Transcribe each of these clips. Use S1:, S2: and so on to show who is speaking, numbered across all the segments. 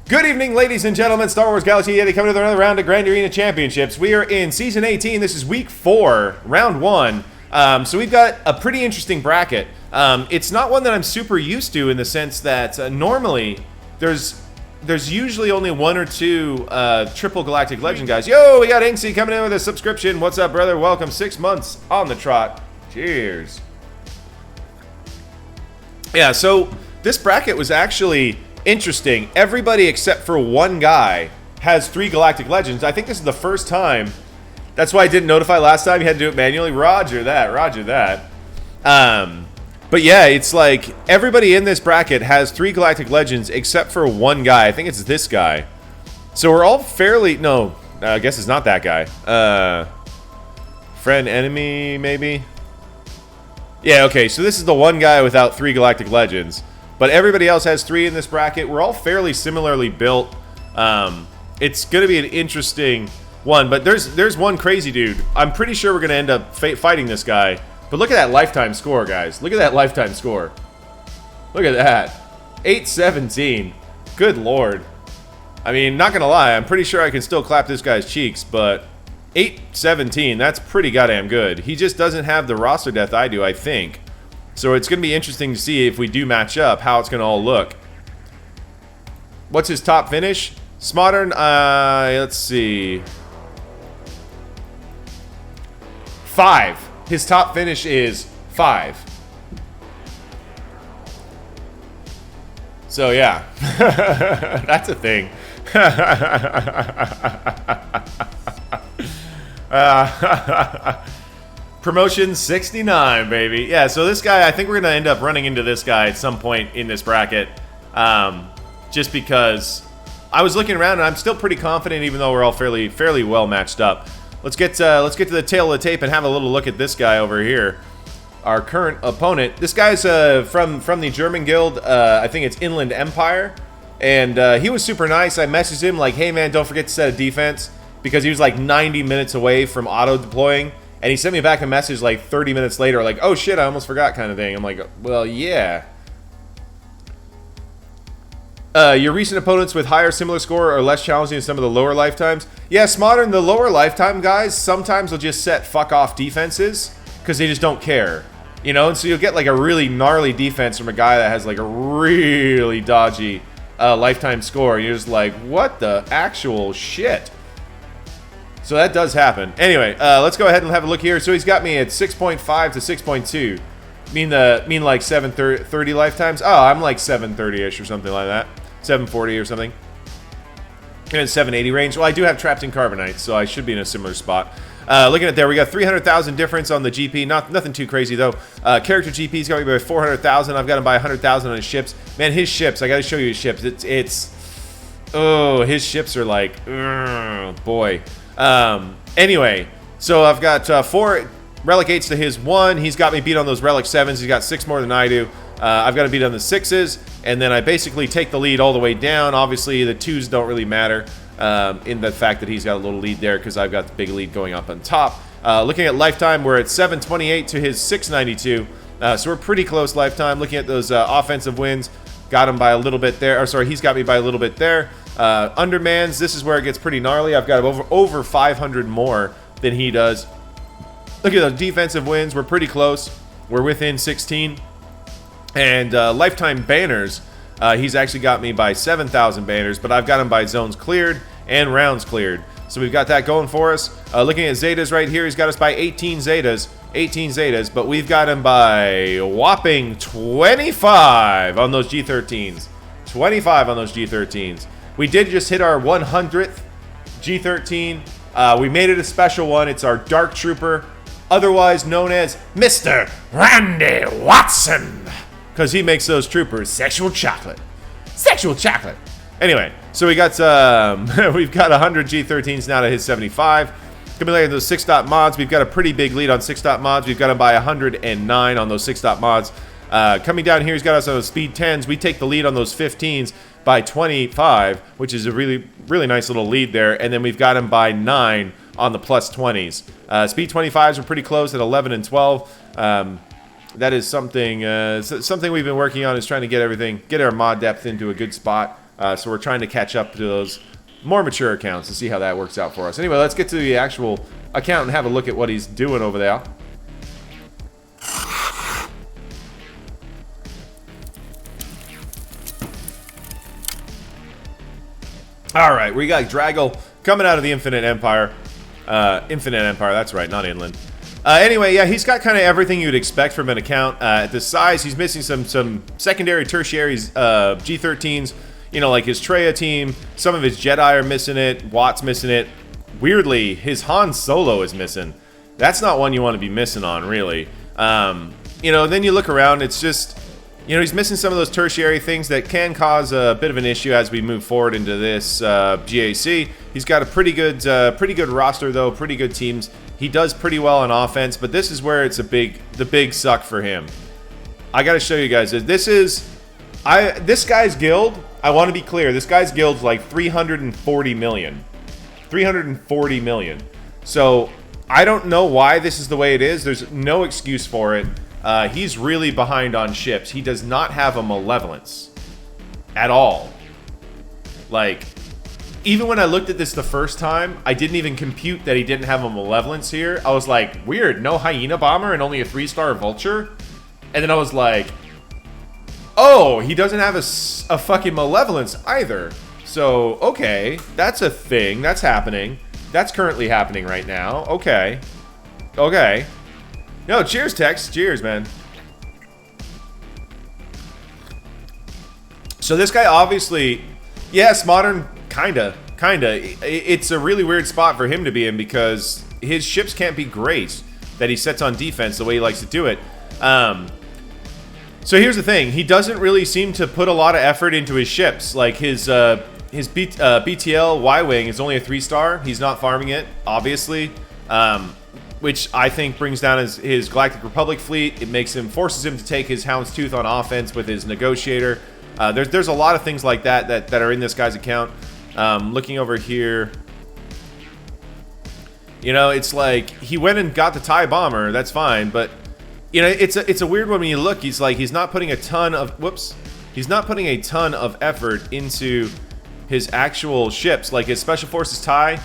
S1: Good evening, ladies and gentlemen. Star Wars Galaxy Yeti coming to another round of Grand Arena Championships. We are in Season 18. This is Week 4, Round 1. So we've got a pretty interesting bracket. It's not one that I'm super used to in the sense that normally there's usually only one or two Triple Galactic Legend guys. Yo, we got Inksy coming in with a subscription. What's up, brother? Welcome. 6 months on the trot. Cheers. Yeah, so this bracket was actually interesting. Everybody except for one guy has 3 Galactic Legends. I think this is the first time. That's why I didn't notify last time. You had to do it manually. Roger that. Roger that. But yeah, it's like everybody in this bracket has 3 Galactic Legends except for one guy. I think it's this guy. So we're all fairly... No, I guess it's not that guy. Friend, enemy, maybe? Yeah, okay. So this is the one guy without 3 Galactic Legends. But everybody else has 3 in this bracket. We're all fairly similarly built. It's going to be an interesting one. But there's one crazy dude. I'm pretty sure we're going to end up fighting this guy. But look at that lifetime score, guys. Look at that lifetime score. Look at that. 817. Good lord. I mean, not going to lie. I'm pretty sure I can still clap this guy's cheeks. But 817, that's pretty goddamn good. He just doesn't have the roster depth I do, I think. So it's going to be interesting to see if we do match up, how it's going to all look. What's his top finish? Smodern, let's see. 5. His top finish is 5. So yeah, that's a thing. Promotion 69, baby. Yeah, so this guy, I think we're going to end up running into this guy at some point in this bracket. Just because I was looking around and I'm still pretty confident even though we're all fairly well matched up. Let's get to the tail of the tape and have a little look at this guy over here. Our current opponent. This guy's from the German guild. I think it's Inland Empire. And he was super nice. I messaged him like, hey man, don't forget to set a defense. Because he was like 90 minutes away from auto-deploying. And he sent me back a message like 30 minutes later, like, oh shit, I almost forgot kind of thing. I'm like, well, yeah. Your recent opponents with higher similar score are less challenging than some of the lower lifetimes. Yes, modern, the lower lifetime guys, sometimes will just set fuck off defenses because they just don't care. You know, and so you'll get like a really gnarly defense from a guy that has like a really dodgy lifetime score. You're just like, what the actual shit? So that does happen. Anyway, let's go ahead and have a look here. So he's got me at 6.5 to 6.2. Mean like 730 lifetimes? Oh, I'm like 730-ish or something like that. 740 or something. And 780 range. Well, I do have Trapped in Carbonite, so I should be in a similar spot. Looking at there, we got 300,000 difference on the GP. Nothing too crazy, though. Character GP's got me by 400,000. I've got him by 100,000 on his ships. Man, his ships, I got to show you his ships. Oh, his ships are like, boy. Anyway, so I've got 4 relic 8s to his 1. He's got me beat on those relic 7s. He's got 6 more than I do. I've got to beat on the 6s, and then I basically take the lead all the way down. Obviously, the 2s don't really matter in the fact that he's got a little lead there because I've got the big lead going up on top. Looking at lifetime, we're at 728 to his 692, so we're pretty close lifetime. Looking at those offensive wins, got him by a little bit there. Or sorry, he's got me by a little bit there. Undermans, this is where it gets pretty gnarly. I've got over 500 more than he does. Look at those defensive wins. We're pretty close. We're within 16. And lifetime banners, he's actually got me by 7,000 banners, but I've got him by zones cleared and rounds cleared. So we've got that going for us. Looking at Zetas right here, he's got us by 18 Zetas. 18 Zetas, but we've got him by whopping 25 on those G13s. 25 on those G13s. We did just hit our 100th G13. We made it a special one. It's our Dark Trooper, otherwise known as Mr. Randy Watson, because he makes those troopers sexual chocolate. Sexual chocolate. Anyway, so we got we've got 100 G13s now to his 75. Coming later, those 6-dot mods, we've got a pretty big lead on 6-dot mods. We've got him by 109 on those 6-dot mods. Coming down here, he's got us on those speed 10s. We take the lead on those 15s by 25, which is a really nice little lead there. And then we've got him by 9 on the plus 20s. Speed 25s are pretty close at 11 and 12. That is something we've been working on, is trying to get our mod depth into a good spot. So we're trying to catch up to those more mature accounts to see how that works out for us. Anyway, let's get to the actual account and have a look at what he's doing over there. All right, we got Draggle coming out of the Infinite Empire. Infinite Empire, that's right, not Inland. Anyway, yeah, he's got kind of everything you'd expect from an account. At this size, he's missing some secondary, tertiaries, G13s. You know, like his Treya team. Some of his Jedi are missing it. Watt's missing it. Weirdly, his Han Solo is missing. That's not one you want to be missing on, really. You know, then you look around, it's just... You know, he's missing some of those tertiary things that can cause a bit of an issue as we move forward into this GAC. He's got a pretty good roster, though, pretty good teams. He does pretty well on offense, but this is where it's the big suck for him. I got to show you guys this guy's guild. I want to be clear. This guy's guild's like 340 million. 340 million. So I don't know why this is the way it is. There's no excuse for it. He's really behind on ships. He does not have a malevolence at all. Like, even when I looked at this the first time, I didn't even compute that he didn't have a malevolence here. I was like, weird, no hyena bomber and only a 3-star vulture? And then I was like, oh, he doesn't have a fucking malevolence either. So, okay, that's a thing. That's happening. That's currently happening right now. Okay. Okay. No, cheers, Tex. Cheers, man. So this guy obviously, yes, modern, kinda. It's a really weird spot for him to be in because his ships can't be great that he sets on defense the way he likes to do it. So here's the thing. He doesn't really seem to put a lot of effort into his ships. Like his BTL Y-Wing is only a 3-star. He's not farming it, obviously. Which I think brings down his Galactic Republic fleet. It forces him to take his Houndstooth on offense with his Negotiator. There's a lot of things like that are in this guy's account. Looking over here, you know, it's like he went and got the TIE Bomber. That's fine, but you know, it's a weird one when you look. He's not putting a ton of effort into his actual ships, like his Special Forces TIE.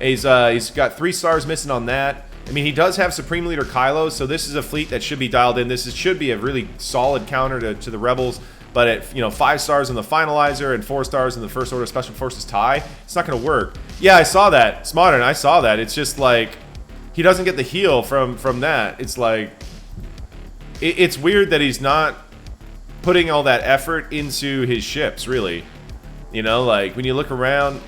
S1: He's got 3 stars missing on that. I mean, he does have Supreme Leader Kylo, so this is a fleet that should be dialed in. Should be a really solid counter to the Rebels. But at, you know, 5 stars in the Finalizer and 4 stars in the First Order Special Forces TIE, it's not going to work. Yeah, I saw that. It's modern. I saw that. It's just like he doesn't get the heal from that. It's like it's weird that he's not putting all that effort into his ships, really. You know, like when you look around,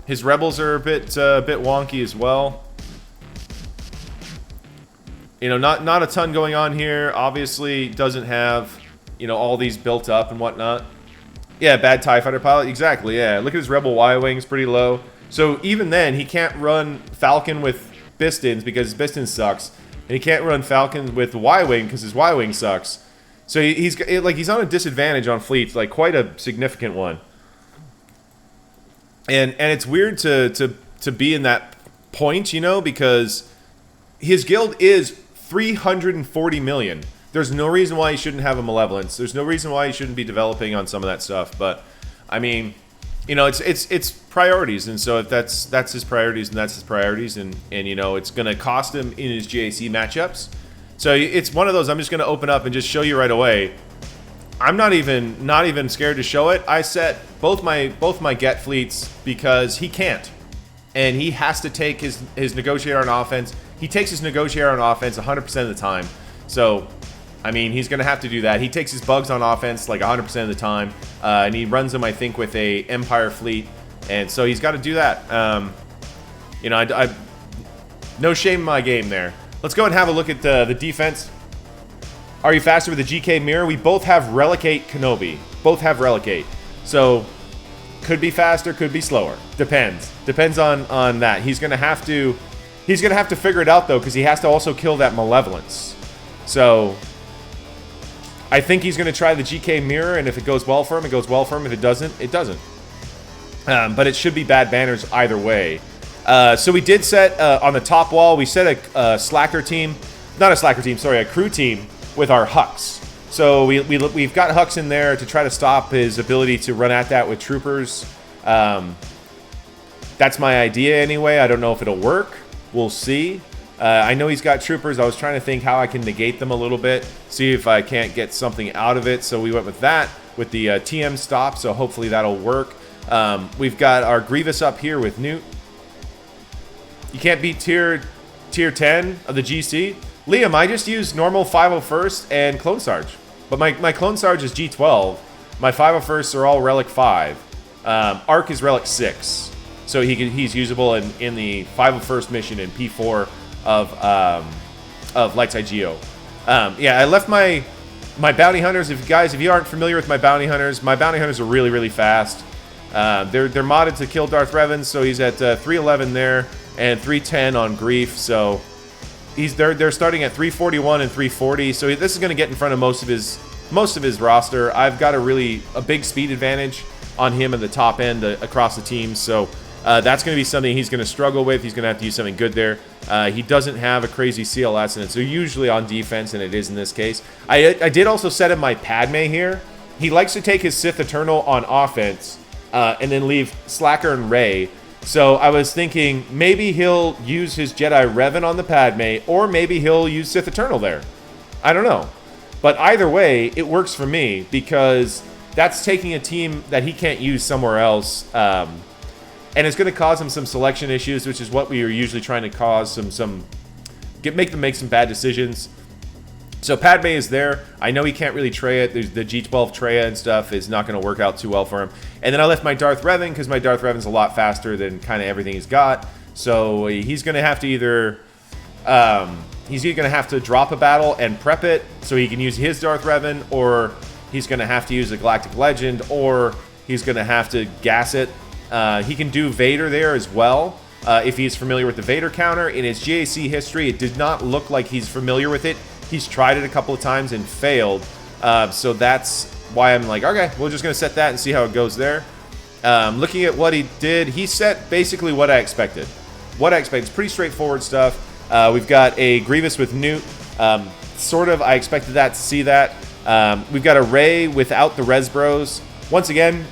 S1: his Rebels are a bit wonky as well. You know, not a ton going on here. Obviously, doesn't have, you know, all these built up and whatnot. Yeah, bad TIE Fighter pilot. Exactly, yeah. Look at his Rebel Y-Wings, pretty low. So even then, he can't run Falcon with Pistons because his Piston sucks. And he can't run Falcon with Y-Wing because his Y-Wing sucks. So he's on a disadvantage on fleets, like quite a significant one. And it's weird to be in that point, you know, because his guild is 340 million. There's no reason why he shouldn't have a malevolence. There's no reason why he shouldn't be developing on some of that stuff. But I mean, you know, it's priorities, and so if that's his priorities, and that's his priorities, and you know, it's gonna cost him in his GAC matchups. So it's one of those. I'm just gonna open up and just show you right away. I'm not even scared to show it. I set both my get fleets because he can't, and he has to take his Negotiator on offense. He takes his Negotiator on offense 100% of the time. So, I mean, he's going to have to do that. He takes his bugs on offense like 100% of the time, and he runs them, I think, with a Empire fleet, and so he's got to do that. You know, I no shame in my game there. Let's go and have a look at the defense. Are you faster with the GK Mirror? We both have Relicate Kenobi. Both have Relicate. So, could be faster, could be slower. Depends. Depends on that. He's gonna have to figure it out though, because he has to also kill that Malevolence. So, I think he's gonna try the GK Mirror, and if it goes well for him, it goes well for him. If it doesn't, it doesn't. But it should be bad banners either way. So we did set on the top wall. We set a slacker team, not a slacker team. Sorry, a crew team with our Hux. So we've got Hux in there to try to stop his ability to run at that with troopers. That's my idea anyway. I don't know if it'll work. We'll see. I know he's got troopers. I was trying to think how I can negate them a little bit, see if I can't get something out of it. So we went with that, with the TM stop. So hopefully that'll work. We've got our Grievous up here with Newt. You can't beat tier 10 of the GC. Liam, I just used normal 501st and Clone Sarge. But my Clone Sarge is G12. My 501st are all Relic 5. Arc is Relic 6. So he's usable in the 501st mission in P4 of Light Side Geo. Yeah, I left my bounty hunters. If you aren't familiar with my bounty hunters are really, really fast. They're modded to kill Darth Revan, so he's at 311 there and 310 on Grief. So they're starting at 341 and 340. So this is going to get in front of most of his roster. I've got a big speed advantage on him at the top end across the team. So that's going to be something he's going to struggle with. He's going to have to use something good there. He doesn't have a crazy CLS in it, so usually on defense, and it is in this case. I did also set him my Padme here. He likes to take his Sith Eternal on offense and then leave Slacker and Rey. So I was thinking maybe he'll use his Jedi Revan on the Padme, or maybe he'll use Sith Eternal there. I don't know. But either way, it works for me because that's taking a team that he can't use somewhere else. And it's going to cause him some selection issues, which is what we are usually trying to cause. Make them make some bad decisions. So Padme is there. I know he can't really Traya it. There's the G12 Traya and stuff is not going to work out too well for him. And then I left my Darth Revan because my Darth Revan's a lot faster than kind of everything he's got. So he's going to have to either drop a battle and prep it so he can use his Darth Revan, or he's going to have to use a Galactic Legend, or he's going to have to gas it. He can do Vader there as well, if he's familiar with the Vader counter. In his GAC history, it did not look like he's familiar with it. He's tried it a couple of times and failed. So that's why I'm like, okay, we're just going to set that and see how it goes there. Looking at what he did, he set basically what I expected. It's pretty straightforward stuff. We've got a Grievous with Newt. I expected to see that. We've got a Rey without the Res Bros. Once again,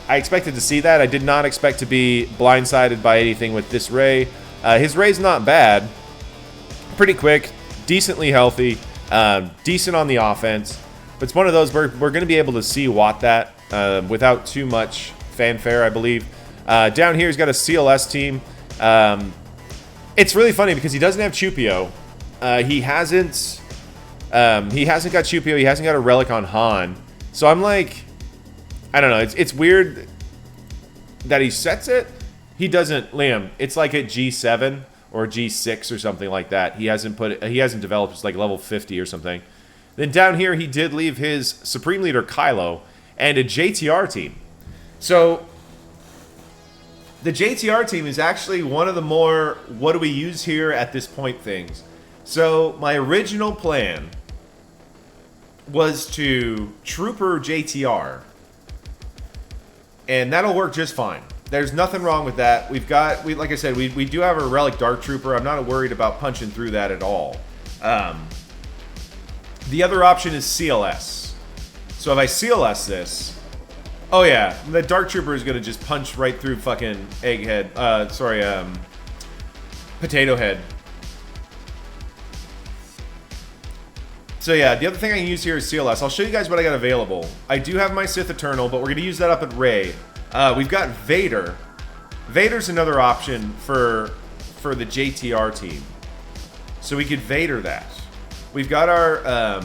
S1: I expected to see that. I did not expect to be blindsided by anything with this Rey. His Rey's not bad. Pretty quick, decently healthy, decent on the offense. But it's one of those we're going to be able to see Watt that without too much fanfare, I believe. Down here, he's got a CLS team. It's really funny because he doesn't have Chupio. He hasn't got Chupio. He hasn't got a Relic on Han. So I'm like, I don't know. It's weird that he sets it. He doesn't, Liam. It's like at G7 or G6 or something like that. He hasn't developed. It's like level 50 or something. Then down here, he did leave his Supreme Leader Kylo and a JTR team. So the JTR team is actually one of the more what do we use here at this point things. So my original plan was to Trooper JTR. And that'll work just fine. There's nothing wrong with that. Like I said, we do have a Relic Dark Trooper. I'm not worried about punching through that at all. The other option is CLS. So if I CLS this, oh yeah, the Dark Trooper is gonna just punch right through fucking Potato Head. So yeah, the other thing I can use here is CLS. I'll show you guys what I got available. I do have my Sith Eternal, but we're going to use that up at Rey. We've got Vader. Vader's another option for the JTR team. So we could Vader that. We've got our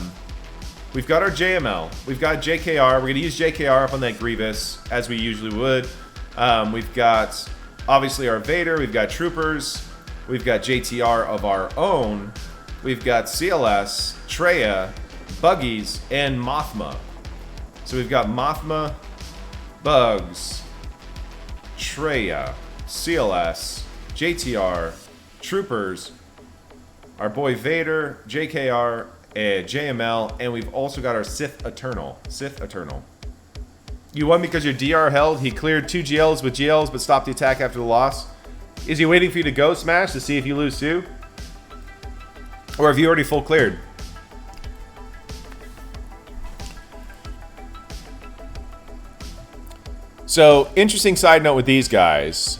S1: JML. We've got JKR. We're going to use JKR up on that Grievous, as we usually would. We've got, obviously, our Vader. We've got Troopers. We've got JTR of our own. We've got CLS, Traya, Buggies, and Mothma. So we've got Mothma, Bugs, Traya, CLS, JTR, Troopers, our boy Vader, JKR, JML, and we've also got our Sith Eternal. You won because your DR held. He cleared 2 GLs with GLs, but stopped the attack after the loss. Is he waiting for you to go smash to see if you lose too? Or have you already full cleared? So, interesting side note with these guys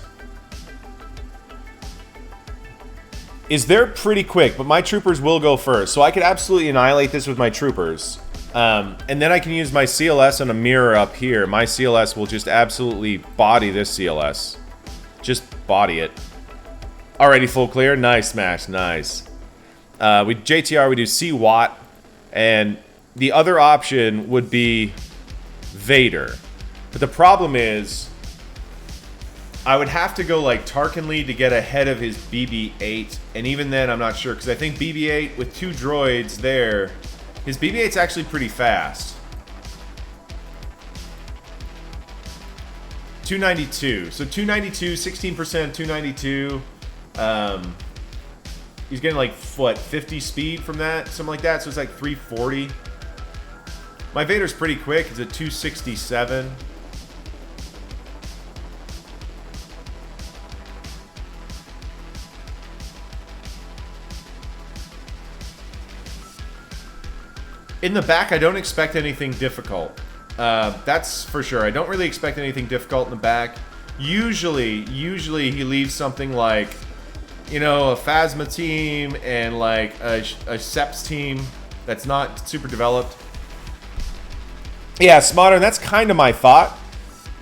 S1: is they're pretty quick, but my troopers will go first. So I could absolutely annihilate this with my troopers. And then I can use my CLS on a mirror up here. My CLS will just absolutely body this CLS. Just body it. Already full clear. Nice smash. Nice. With JTR, we do C-Watt. And the other option would be Vader. But the problem is, I would have to go like Tarkin lead to get ahead of his BB-8. And even then, I'm not sure. Because I think BB-8 with 2 droids there, his BB-8's actually pretty fast. 292. So 292, 16%, 292. He's getting like, what, 50 speed from that? Something like that. So it's like 340. My Vader's pretty quick. It's a 267. In the back, I don't expect anything difficult. That's for sure. I don't really expect anything difficult in the back. Usually he leaves something like, you know, a Phasma team and like a Seps team that's not super developed. Yeah, Smodern, that's kind of my thought.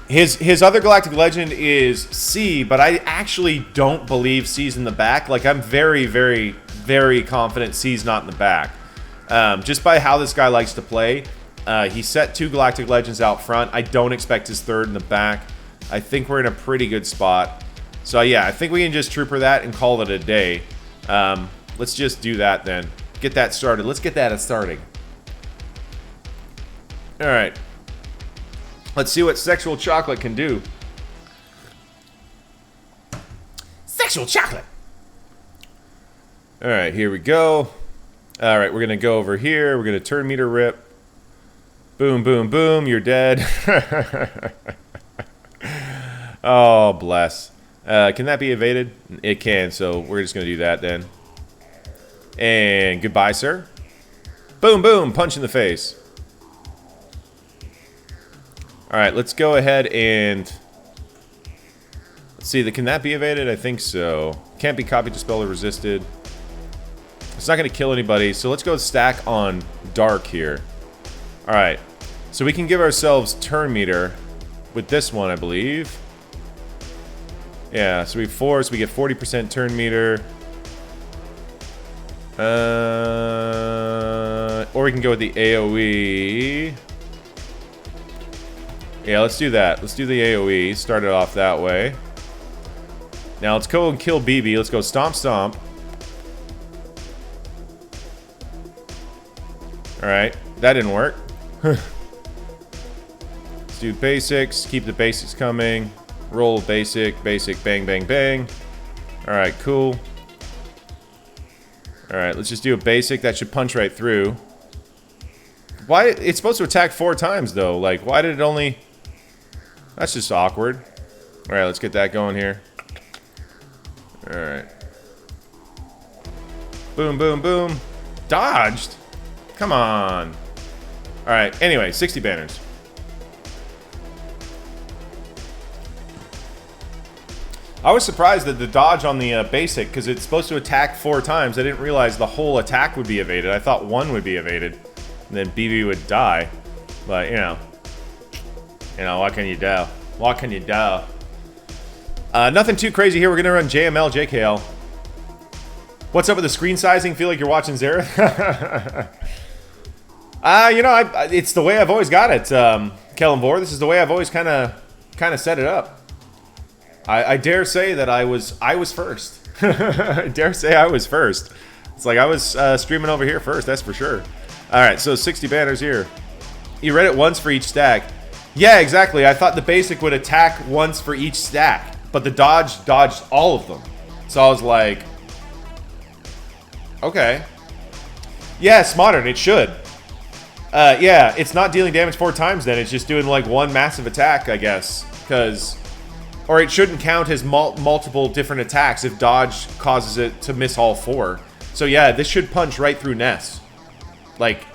S1: His other Galactic Legend is C, but I actually don't believe C's in the back. Like, I'm very, very, very confident C's not in the back. Just by how this guy likes to play. He set 2 Galactic Legends out front. I don't expect his 3rd in the back. I think we're in a pretty good spot. So yeah, I think we can just trooper that and call it a day. Let's just do that then. Get that started. Let's get that starting. Alright. Let's see what Sexual Chocolate can do. Sexual Chocolate! Alright, here we go. Alright, we're going to go over here. We're going to turn meter rip. Boom, boom, boom. You're dead. Oh, bless. Can that be evaded? It can, so we're just going to do that then. And goodbye, sir. Boom, boom. Punch in the face. Alright, let's go ahead and... Let's see, can that be evaded? I think so. Can't be copied, dispelled, or resisted. It's not going to kill anybody, so let's go stack on Dark here. Alright, so we can give ourselves turn meter with this one, I believe. Yeah, so we force, we get 40% turn meter. Or we can go with the AoE. Yeah, let's do that. Let's do the AoE. Start it off that way. Now let's go and kill BB. Let's go stomp, stomp. Alright, that didn't work. Let's do basics. Keep the basics coming. Roll basic, basic, bang, bang, bang. Alright, cool. Alright, let's just do a basic. That should punch right through. Why? It's supposed to attack 4 times, though. Like, why did it only... That's just awkward. Alright, let's get that going here. Alright. Boom, boom, boom. Dodged? Come on. Alright, anyway, 60 banners. I was surprised that the dodge on the basic, because it's supposed to attack 4 times. I didn't realize the whole attack would be evaded. I thought 1 would be evaded, and then BB would die. But, you know, what can you do? What can you do? Nothing too crazy here. We're going to run JML, JKL. What's up with the screen sizing? Feel like you're watching Zareth? You know, it's the way I've always got it, Kellen Vore. This is the way I've always kind of set it up. I dare say that I was first. I dare say I was first. It's like I was streaming over here first, that's for sure. Alright, so 60 banners here. You read it once for each stack. Yeah, exactly. I thought the basic would attack once for each stack, but the dodge dodged all of them. So I was like, okay. Yes, modern, it should. Yeah, it's not dealing damage 4 times then. It's just doing like 1 massive attack, I guess. Because... Or it shouldn't count as multiple different attacks if dodge causes it to miss all 4. So yeah, this should punch right through Ness. Like,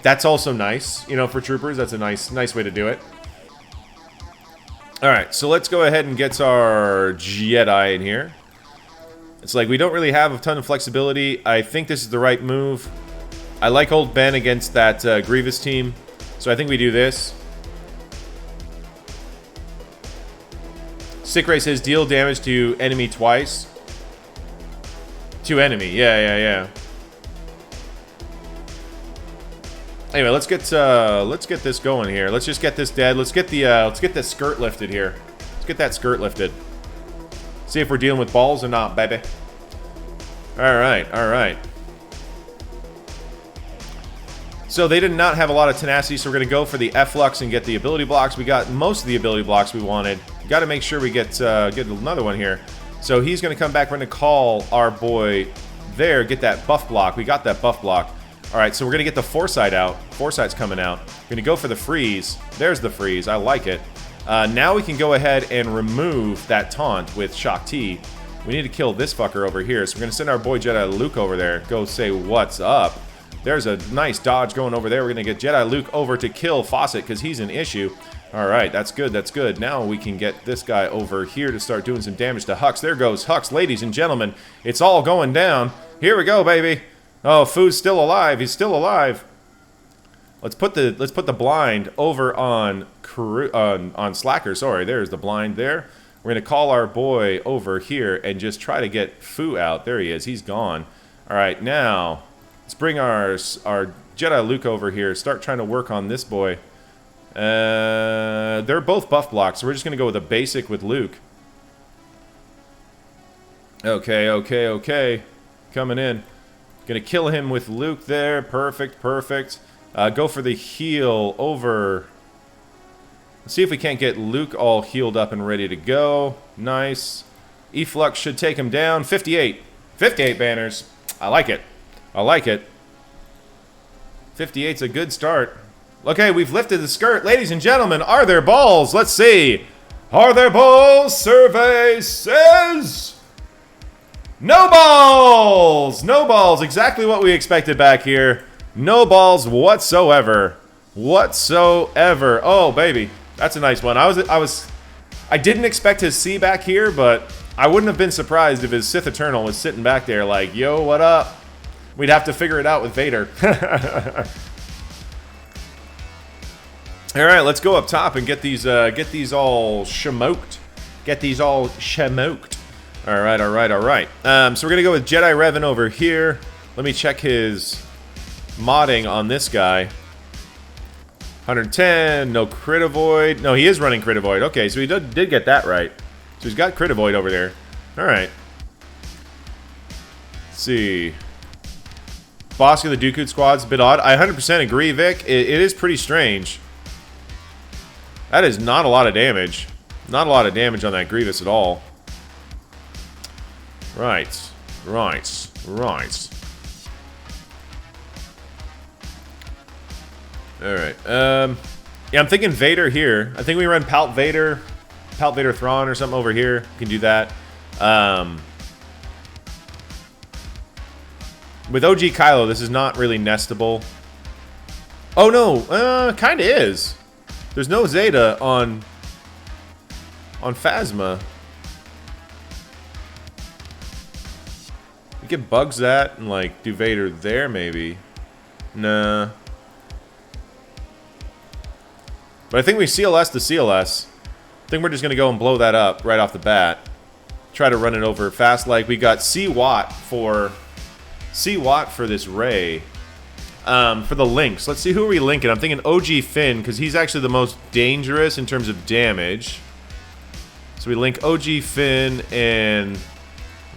S1: that's also nice, you know, for troopers. That's a nice way to do it. Alright, so let's go ahead and get our Jedi in here. It's like we don't really have a ton of flexibility. I think this is the right move. I like old Ben against that Grievous team. So I think we do this. Sick Ray says deal damage to enemy twice. To enemy, yeah. Anyway, let's get this going here. Let's just get this dead. Let's get the skirt lifted here. Let's get that skirt lifted. See if we're dealing with balls or not, baby. All right. So they did not have a lot of tenacity, so we're gonna go for the F-Lux and get the ability blocks. We got most of the ability blocks we wanted. Got to make sure we get another one here. So he's gonna come back. We're gonna call our boy there. Get that buff block. We got that buff block. All right, so we're gonna get the Foresight out. Foresight's coming out. We're gonna go for the freeze. There's the freeze. I like it. Now we can go ahead and remove that taunt with Shock T. We need to kill this fucker over here. So we're gonna send our boy Jedi Luke over there. Go say what's up. There's a nice dodge going over there. We're gonna get Jedi Luke over to kill Fawcett because he's an issue. All right, that's good. That's good. Now we can get this guy over here to start doing some damage to Hux. There goes Hux, ladies and gentlemen. It's all going down. Here we go, baby. Oh, Foo's still alive. He's still alive. Let's put the blind over on Slacker. Sorry, there's the blind there. We're gonna call our boy over here and just try to get Foo out. There he is. He's gone. All right, now let's bring our Jedi Luke over here. Start trying to work on this boy. They're both buff blocks, so we're just gonna go with a basic with Luke. Okay. Coming in. Gonna kill him with Luke there. Perfect. Go for the heal over. Let's see if we can't get Luke all healed up and ready to go. Nice. E-Flux should take him down. 58. 58 banners. I like it. 58's a good start. Okay, we've lifted the skirt. Ladies and gentlemen, are there balls? Let's see. Are there balls? Survey says no balls. No balls. Exactly what we expected back here. No balls whatsoever. Oh, baby. That's a nice one. I didn't expect his C back here, but I wouldn't have been surprised if his Sith Eternal was sitting back there like, yo, what up? We'd have to figure it out with Vader. All right, let's go up top and get these all smoked. All right. So we're gonna go with Jedi Revan over here. Let me check his modding on this guy. 110, no crit avoid. No, he is running crit avoid. Okay, so he did get that right. So he's got crit avoid over there. All right. Let's see. Boss of the Dooku squad's a bit odd. I 100% agree, Vic. It is pretty strange. That is not a lot of damage. Not a lot of damage on that Grievous at all. Right. Alright. Yeah, I'm thinking Vader here. I think we run Palt Vader Thrawn or something over here. We can do that. With OG Kylo, this is not really nestable. Oh no, kinda is. There's no Zeta on Phasma. We could bugs that and like do Vader there maybe. Nah. But I think we CLS to CLS. I think we're just gonna go and blow that up right off the bat. Try to run it over fast. Like we got C-Watt for this Ray. For the links, let's see who are we linking. I'm thinking OG Finn because he's actually the most dangerous in terms of damage. So we link OG Finn and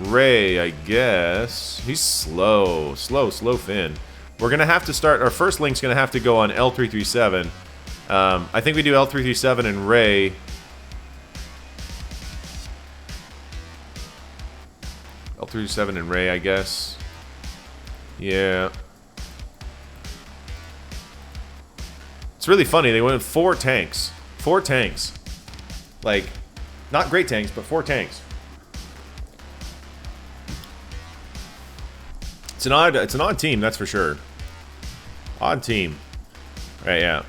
S1: Ray, I guess. He's slow Finn. We're gonna have to start. Our first link's gonna have to go on L337. I think we do L337 and Ray. L337 and Ray, I guess. Yeah. It's really funny. They went with 4 tanks. 4 tanks. Like, not great tanks, but 4 tanks. It's an odd team, that's for sure. Odd team. Right, yeah.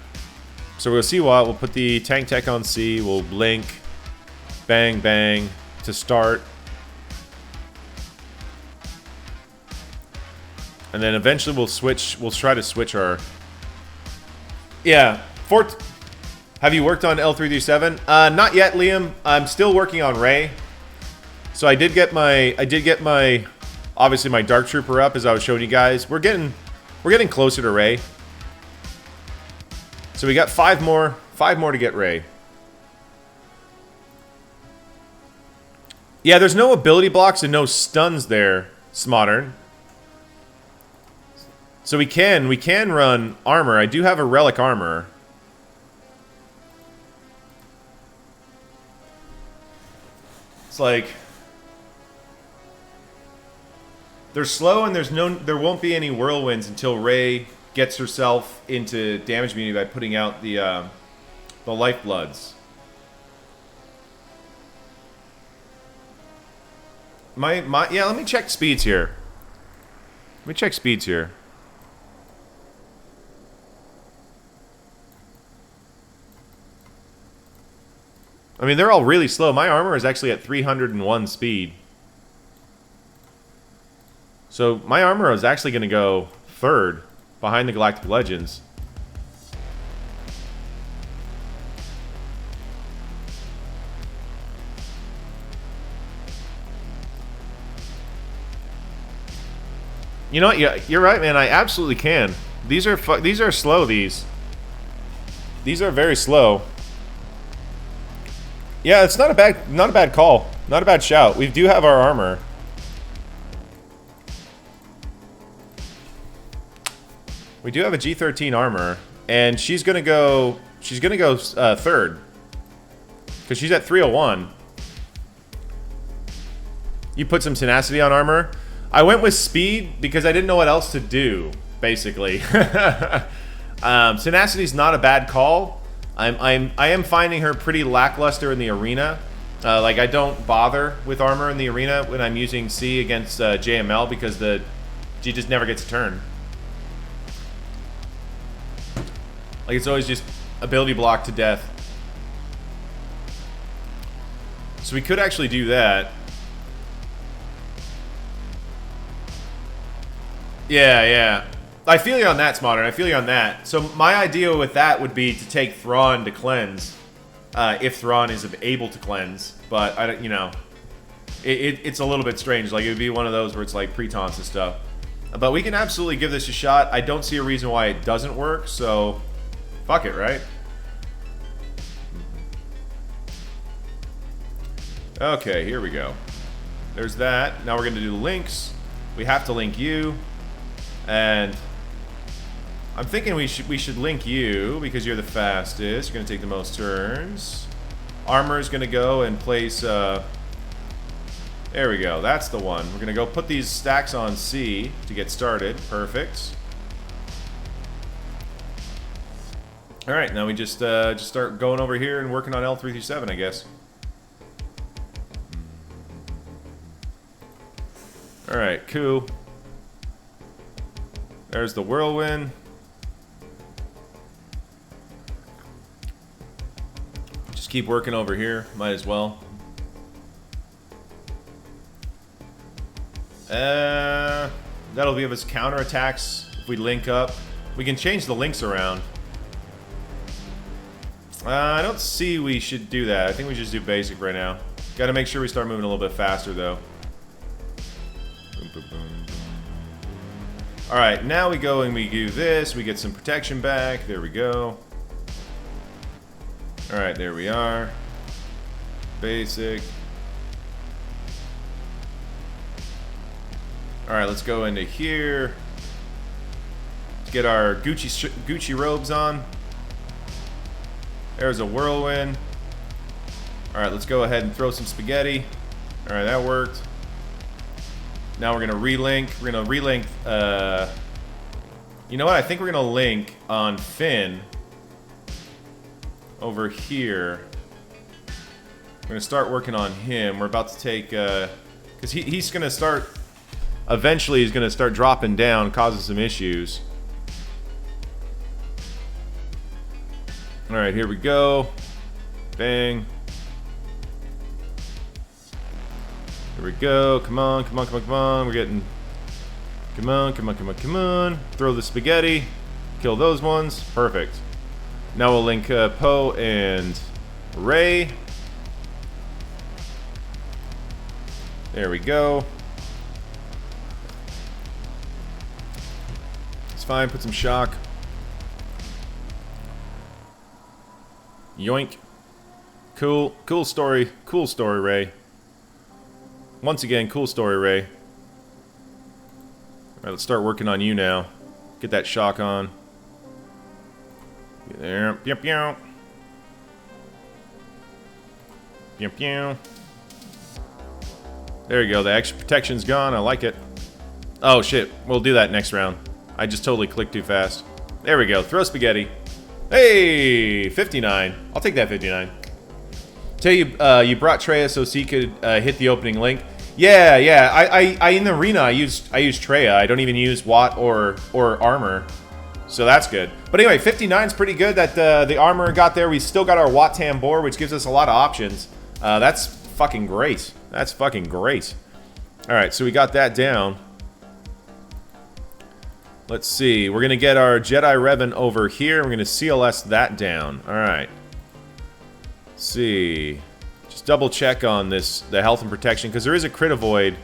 S1: So we'll see what we'll put the tank tech on C. We'll blink. Bang, bang to start. And then eventually we'll switch. We'll try to switch our... Yeah. Have you worked on L337? Not yet, Liam. I'm still working on Ray. So I did get my obviously my Dark Trooper up, as I was showing you guys. We're getting closer to Ray. So we got 5 more to get Ray. Yeah, there's no ability blocks and no stuns there, Smodern. So we can run armor. I do have a relic armor. It's like they're slow, and there won't be any whirlwinds until Rey gets herself into damage immunity by putting out the lifebloods. Yeah, let me check speeds here. Let me check speeds here. I mean, they're all really slow. My armor is actually at 301 speed. So my armor is actually going to go 3rd behind the Galactic Legends. You know what? Yeah, you're right, man. I absolutely can. These are slow. These are very slow. Yeah, it's not a bad call. Not a bad shout. We do have our armor. We do have a G13 armor, and she's gonna go 3rd because she's at 301. You put some tenacity on armor. I went with speed because I didn't know what else to do. Basically, tenacity's not a bad call. I am finding her pretty lackluster in the arena. Like, I don't bother with armor in the arena when I'm using C against JML because she just never gets a turn. Like, it's always just ability block to death. So we could actually do that. Yeah. I feel you on that, Smodern. I feel you on that. So my idea with that would be to take Thrawn to cleanse, if Thrawn is able to cleanse. But I don't, it's a little bit strange. Like, it would be one of those where it's like pre-taunts and stuff. But we can absolutely give this a shot. I don't see a reason why it doesn't work. So fuck it, right? Okay, here we go. There's that. Now we're gonna do the links. We have to link you. And I'm thinking we should link you because you're the fastest. You're gonna take the most turns. Armor is gonna go and place. There we go. That's the one. We're gonna go put these stacks on C to get started. Perfect. All right, now we just start going over here and working on L337, I guess. All right, cool. There's the whirlwind. Just keep working over here. Might as well. That'll give us counterattacks if we link up. We can change the links around. I don't see we should do that. I think we just do basic right now. Got to make sure we start moving a little bit faster, though. Boom, boom, boom. Alright, now we go and we do this. We get some protection back. There we go. Alright, there we are. Basic. Alright, let's go into here. Let's get our Gucci robes on. There's a whirlwind. Alright, let's go ahead and throw some spaghetti. Alright, that worked. Now we're going to relink. We're going to relink. You know what? I think we're going to link on Finn over here. We're going to start working on him. We're about to take... Because he's going to start... Eventually, he's going to start dropping down, causing some issues. Alright, here we go. Bang. Here we go. Come on, come on, come on, come on. We're getting... Come on, come on, come on, come on. Throw the spaghetti. Kill those ones. Perfect. Now we'll link Poe and Ray. There we go. It's fine. Put some shock. Yoink. Cool. Cool story. Cool story, Ray. Once again, cool story, Ray. Alright, let's start working on you now. Get that shock on. There. Pew pew. Pew pew. There you go. The extra protection's gone. I like it. Oh, shit. We'll do that next round. I just totally clicked too fast. There we go. Throw spaghetti. Hey! 59. I'll take that 59. Tell you, you brought Treya so C could hit the opening link. Yeah, yeah. I in the arena I use Treya. I don't even use Watt or armor, so that's good. But anyway, 59 is pretty good. That the armor got there. We still got our Watt Tambor, which gives us a lot of options. That's fucking great. That's fucking great. All right, so we got that down. Let's see. We're gonna get our Jedi Revan over here. We're gonna CLS that down. All right. See, just double check on this, the health and protection, because there is a crit avoid,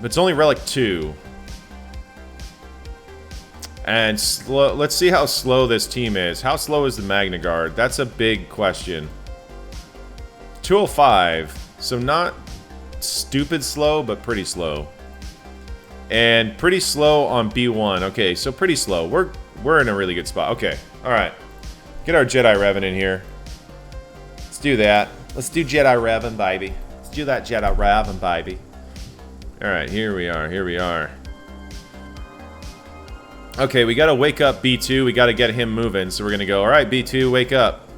S1: but it's only relic 2. And let's see how slow this team is. How slow is the Magna Guard? That's a big question. 205, so not stupid slow, but pretty slow. And pretty slow on B1. Okay, so pretty slow. We're in a really good spot. Okay, all right. Get our Jedi Revan in here. Let's do that. Let's do Jedi Revan, baby. Let's do that Jedi Revan, baby. Alright, here we are. Here we are. Okay, we gotta wake up B2. We gotta get him moving. So we're gonna go, alright, B2, wake up.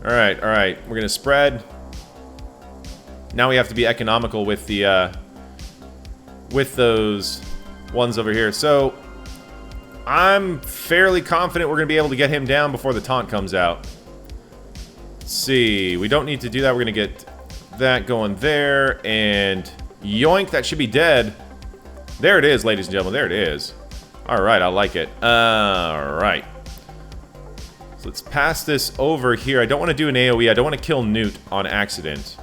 S1: Alright, alright. We're gonna spread. Now we have to be economical with the, with those ones over here. So, I'm fairly confident we're gonna be able to get him down before the taunt comes out. Let's see, we don't need to do that. We're gonna get that going there, and yoink, that should be dead. There it is, ladies and gentlemen, there it is. Alright, I like it. Alright. So let's pass this over here. I don't want to do an AoE. I don't want to kill Newt on accident.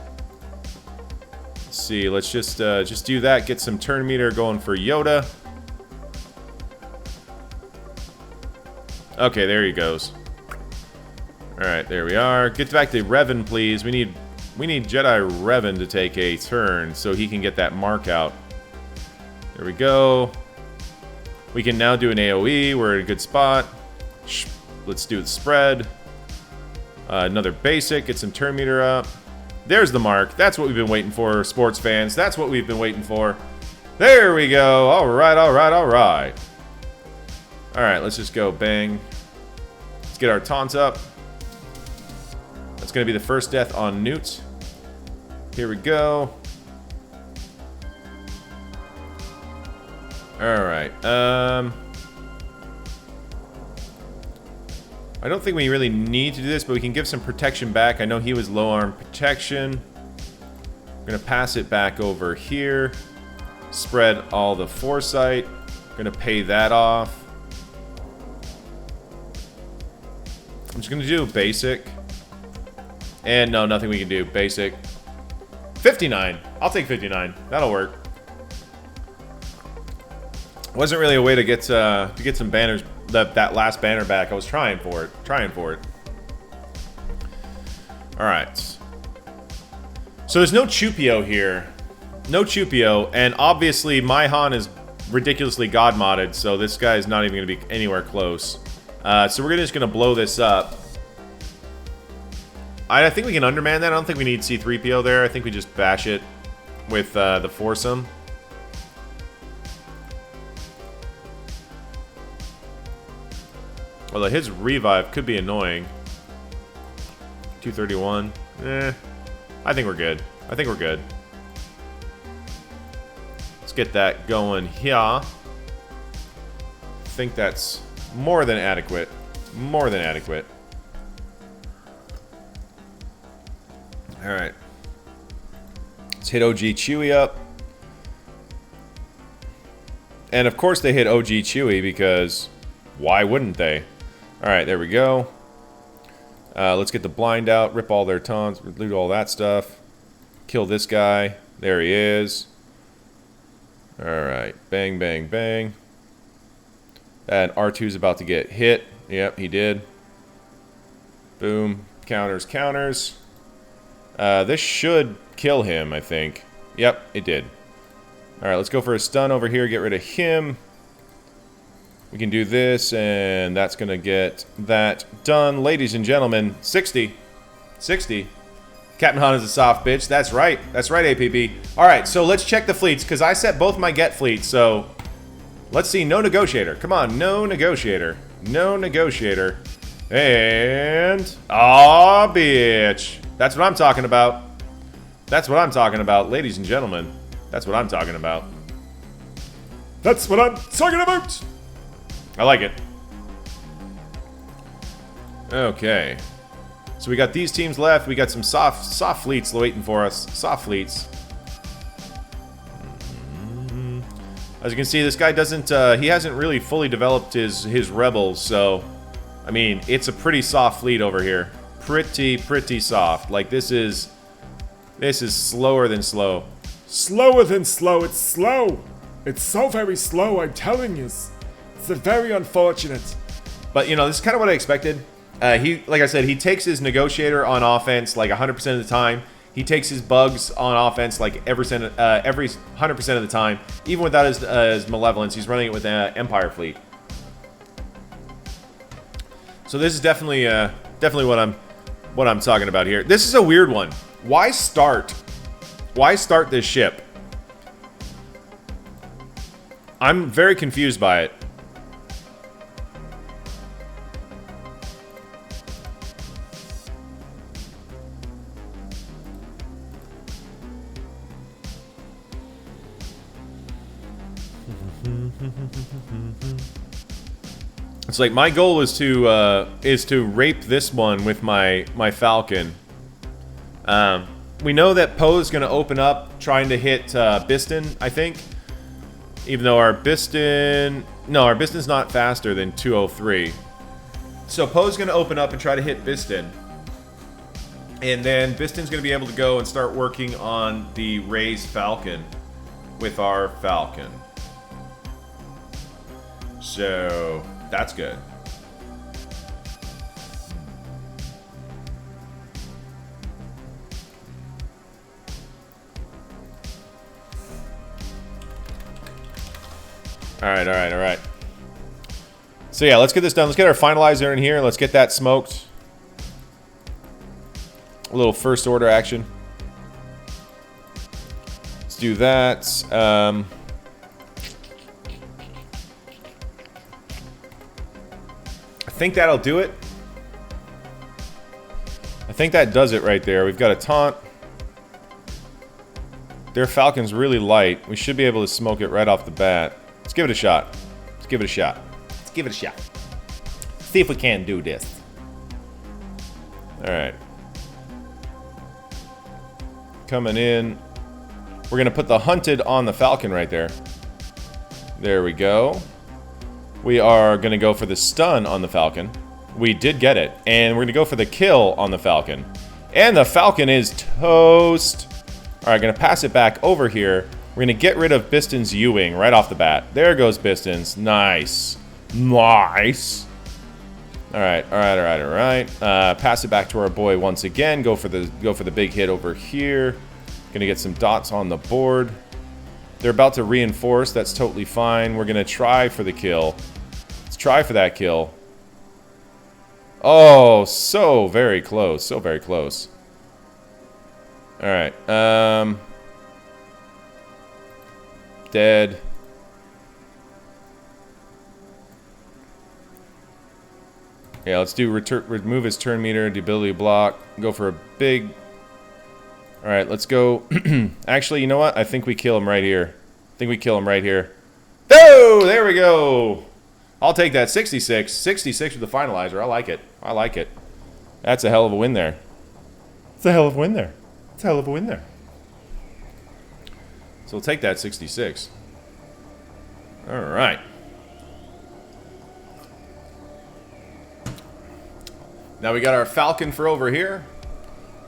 S1: Let's see, let's just do that. Get some turn meter going for Yoda. Okay, there he goes. Alright, there we are. Get back to Revan, please. We need Jedi Revan to take a turn so he can get that mark out. There we go. We can now do an AoE. We're in a good spot. Let's do the spread. Another basic. Get some turn meter up. There's the mark. That's what we've been waiting for, sports fans. That's what we've been waiting for. There we go. Alright, alright, alright. Alright, let's just go bang. Let's get our taunts up. That's going to be the first death on Newt. Here we go. Alright. I don't think we really need to do this, but we can give some protection back. I know he was low on protection. I'm going to pass it back over here. Spread all the foresight. Going to pay that off. I'm just going to do basic. And no, nothing we can do. Basic. 59. I'll take 59. That'll work. Wasn't really a way to get some banners, that last banner back. I was trying for it. All right. So there's no Chupio here. No Chupio, and obviously Maihan is ridiculously god modded, so this guy is not even going to be anywhere close. So we're just going to blow this up. I think we can underman that. I don't think we need C-3PO there. I think we just bash it with the foursome. Although his revive could be annoying. 231. I think we're good. I think we're good. Let's get that going here. I think that's more than adequate. More than adequate. Alright. Let's hit OG Chewie up. And of course they hit OG Chewie because why wouldn't they? Alright, there we go. Let's get the blind out, rip all their taunts, loot all that stuff. Kill this guy. There he is. Alright, bang, bang, bang. And R2's about to get hit. Yep, he did. Boom. Counters, counters. This should kill him, I think. Yep, it did. Alright, let's go for a stun over here, get rid of him. We can do this, and that's going to get that done. Ladies and gentlemen, 60. 60. Captain Han is a soft bitch. That's right. That's right, APB. Alright, so let's check the fleets, because I set both my get fleets, so... Let's see, no negotiator. Come on, no negotiator. No negotiator. And... Aw, bitch. That's what I'm talking about. That's what I'm talking about, ladies and gentlemen. That's what I'm talking about. That's what I'm talking about! I like it. Okay. So we got these teams left. We got some soft fleets waiting for us. Soft fleets. As you can see, this guy doesn't, he hasn't really fully developed his rebels, so, I mean, it's a pretty soft fleet over here. Pretty soft. Like, this is slower than slow.
S2: Slower than slow. It's slow. It's so very slow, I'm telling you. It's very unfortunate.
S1: But, you know, this is kind of what I expected. Like I said, he takes his negotiator on offense like 100% of the time. He takes his bugs on offense like every 100% of the time. Even without his malevolence, he's running it with an Empire fleet. So this is definitely what I'm talking about here. This is a weird one. Why start this ship? I'm very confused by it. It's like my goal is to rape this one with my Falcon. We know that Poe's gonna open up trying to hit Biston, I think. Even though our Biston's not faster than 203. So Poe's gonna open up and try to hit Biston. And then Biston's gonna be able to go and start working on the raised Falcon with our Falcon. So that's good. Alright. So yeah, let's get this done. Let's get our finalizer in here. Let's get that smoked. A little first order action. Let's do that. I think that'll do it. I think that does it right there. We've got a taunt. Their Falcon's really light. We should be able to smoke it right off the bat. Let's give it a shot. Let's give it a shot. Let's give it a shot. See if we can do this. Alright. Coming in. We're going to put the hunted on the Falcon right there. There we go. We are going to go for the stun on the Falcon. We did get it. And we're going to go for the kill on the Falcon. And the Falcon is toast. Alright, going to pass it back over here. We're going to get rid of Biston's U-wing right off the bat. There goes Biston's. Nice. Nice. Alright. Pass it back to our boy once again. Go for the big hit over here. Going to get some dots on the board. They're about to reinforce. That's totally fine. We're going to try for the kill. Let's try for that kill. Oh, so very close. So very close. Alright. Dead. Yeah, let's do remove his turn meter, the ability to block. Go for a big... Alright, let's go. Actually, you know what? I think we kill him right here. Oh, there we go. I'll take that. 66. 66 with the finalizer. I like it. That's a hell of a win there. So we'll take that 66. All right. Now we got our Falcon for over here.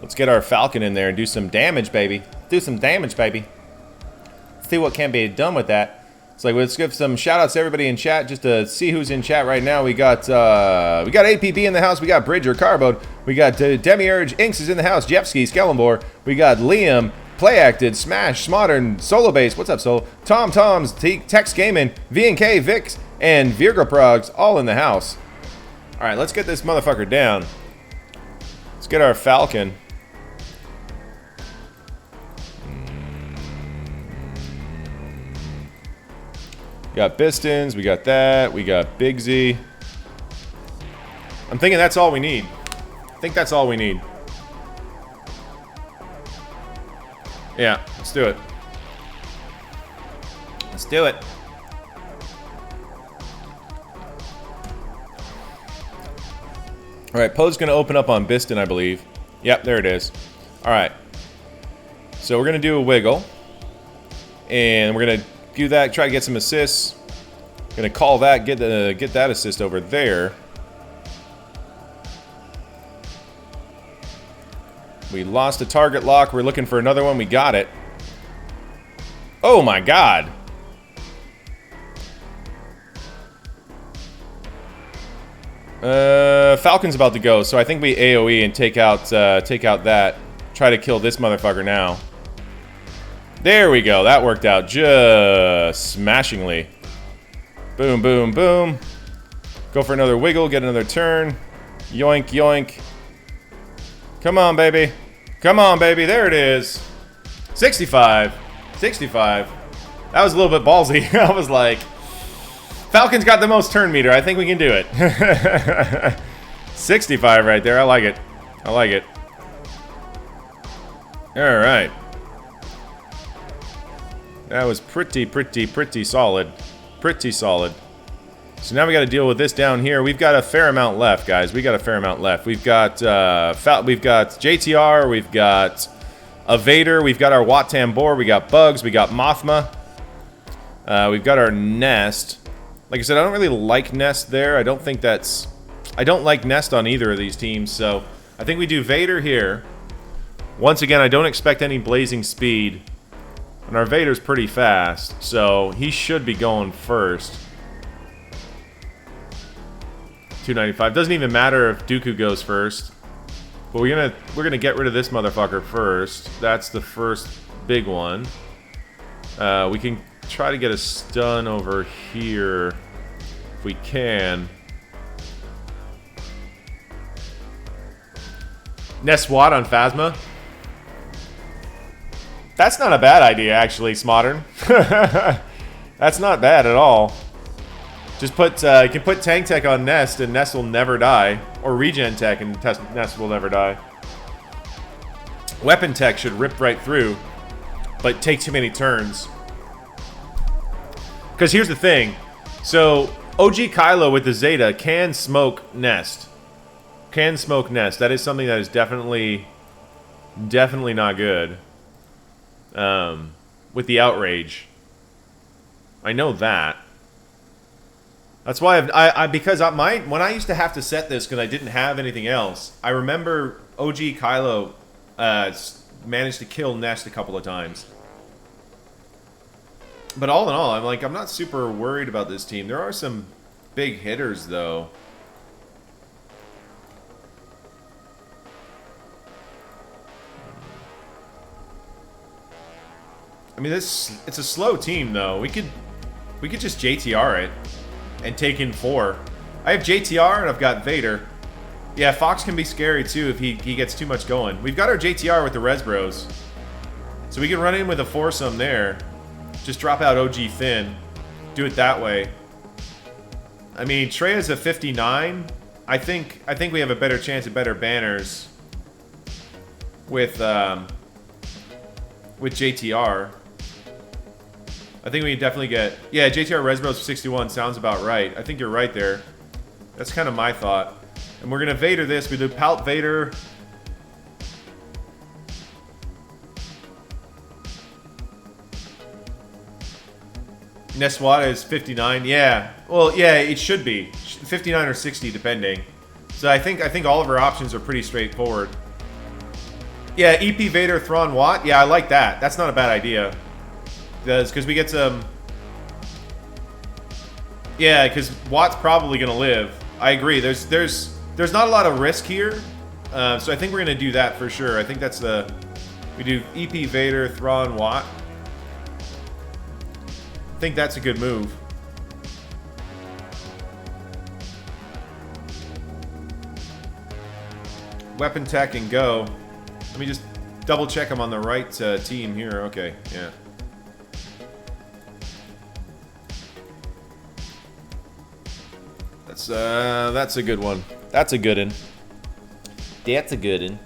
S1: Let's get our Falcon in there and do some damage, baby. Do some damage, baby. Let's see what can be done with that. It's like, let's give some shout outs to everybody in chat just to see who's in chat right now. We got APB in the house. We got Bridger, Carbode. We got Demiurge, Inks is in the house. Jeffsky, Skellambor. We got Liam, Play Acted, Smash, Modern, Solo Base. What's up, Solo? Toms, Tex Gaming, VNK, Vix, and Virgo Progs all in the house. All right, let's get this motherfucker down. Let's get our Falcon. We got Pistons, we got that, we got Big Z. I'm thinking that's all we need. I think that's all we need. Yeah, let's do it. Let's do it. All right, Poe's gonna open up on Biston, I believe. Yep, there it is. All right. So we're gonna do a wiggle. And we're gonna do that, try to get some assists. Gonna call that, get that assist over there. We lost a target lock. We're looking for another one. We got it. Oh my god. Falcon's about to go, so I think we AoE and take out that. Try to kill this motherfucker now. There we go. That worked out just smashingly. Boom, boom, boom. Go for another wiggle. Get another turn. Yoink, yoink. Come on, baby. Come on, baby. There it is. 65. 65. That was a little bit ballsy. I was like, Falcon's got the most turn meter. I think we can do it. 65 right there. I like it. I like it. All right. That was pretty solid. Pretty solid. So now we got to deal with this down here. We've got a fair amount left, guys. We got a fair amount left. We've got JTR. We've got a Vader. We've got our Wat Tambor. We got Bugs. We got Mothma. We've got our Nest. Like I said, I don't really like Nest there. I don't like Nest on either of these teams. So I think we do Vader here. Once again, I don't expect any blazing speed. And our Vader's pretty fast, so he should be going first. 295. Doesn't even matter if Dooku goes first. But we're gonna get rid of this motherfucker first. That's the first big one. We can try to get a stun over here if we can. Nest Watt on Phasma. That's not a bad idea, actually, Smodern. That's not bad at all. Just put, you can put Tank Tech on Nest, and Nest will never die. Or Regen Tech, and Nest will never die. Weapon Tech should rip right through, but take too many turns. Because here's the thing. So, OG Kylo with the Zeta can smoke Nest. Can smoke Nest. That is something that is definitely not good. With the outrage. I know that. That's why when I used to have to set this because I didn't have anything else, I remember OG Kylo managed to kill Nest a couple of times. But all in all, I'm not super worried about this team. There are some big hitters though. I mean, it's a slow team though. We could just JTR it and take in 4. I have JTR and I've got Vader. Yeah, Fox can be scary too if he gets too much going. We've got our JTR with the Res Bros. So we can run in with a foursome there. Just drop out OG Finn. Do it that way. I mean, Treya's a 59. I think we have a better chance at better banners with JTR. I think we can definitely get... Yeah, JTR Res Bros 61 sounds about right. I think you're right there. That's kind of my thought. And we're going to Vader this. We do Palp Vader. Neswata is 59. Yeah. Well, yeah, it should be 59 or 60, depending. So I think all of our options are pretty straightforward. Yeah, EP Vader, Thrawn, Watt. Yeah, I like that. That's not a bad idea. Because we get some. Yeah, because Watt's probably gonna live. I agree. There's not a lot of risk here, so I think we're gonna do that for sure. I think that's the. We do EP Vader, Thrawn, Watt. I think that's a good move. Weapon tech and go. Let me just double check I'm on the right team here. Okay, yeah. That's a good one. That's a good one. That's a good one.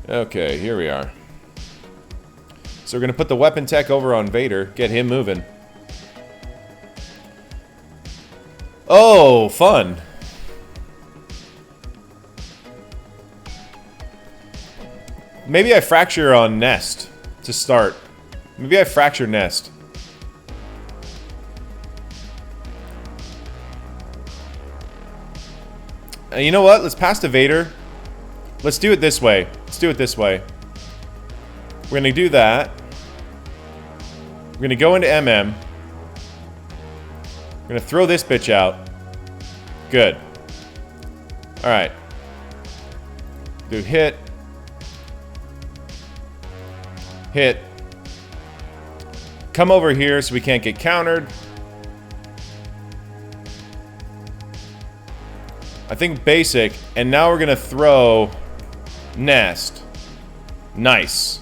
S1: Okay, here we are. So we're gonna put the weapon tech over on Vader, get him moving. Oh, fun. Maybe I fracture on Nest to start. Maybe I fracture Nest. You know what? Let's pass to Vader. Let's do it this way. Let's do it this way. We're going to do that. We're going to go into MM. We're going to throw this bitch out. Good. Alright. Do hit. Hit. Come over here so we can't get countered. I think basic. And now we're going to throw Nest. Nice.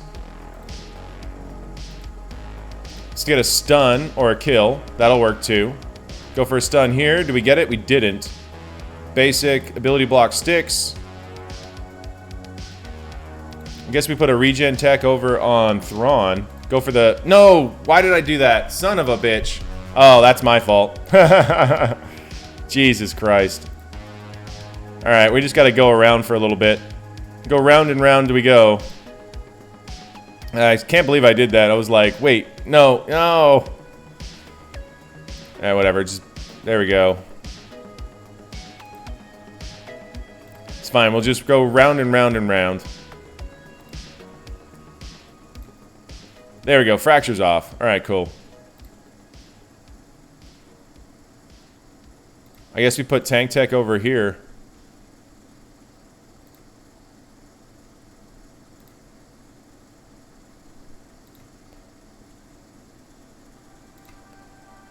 S1: Let's get a stun or a kill. That'll work too. Go for a stun here. Did we get it? We didn't. Basic. Ability block sticks. I guess we put a regen tech over on Thrawn. Go for the... No! Why did I do that? Son of a bitch. Oh, that's my fault. Jesus Christ. Alright, we just gotta go around for a little bit. Go round and round do we go. I can't believe I did that. I was like, wait, no, no. Whatever, just... There we go. It's fine, we'll just go round and round and round. There we go, fracture's off. Alright, cool. I guess we put tank tech over here.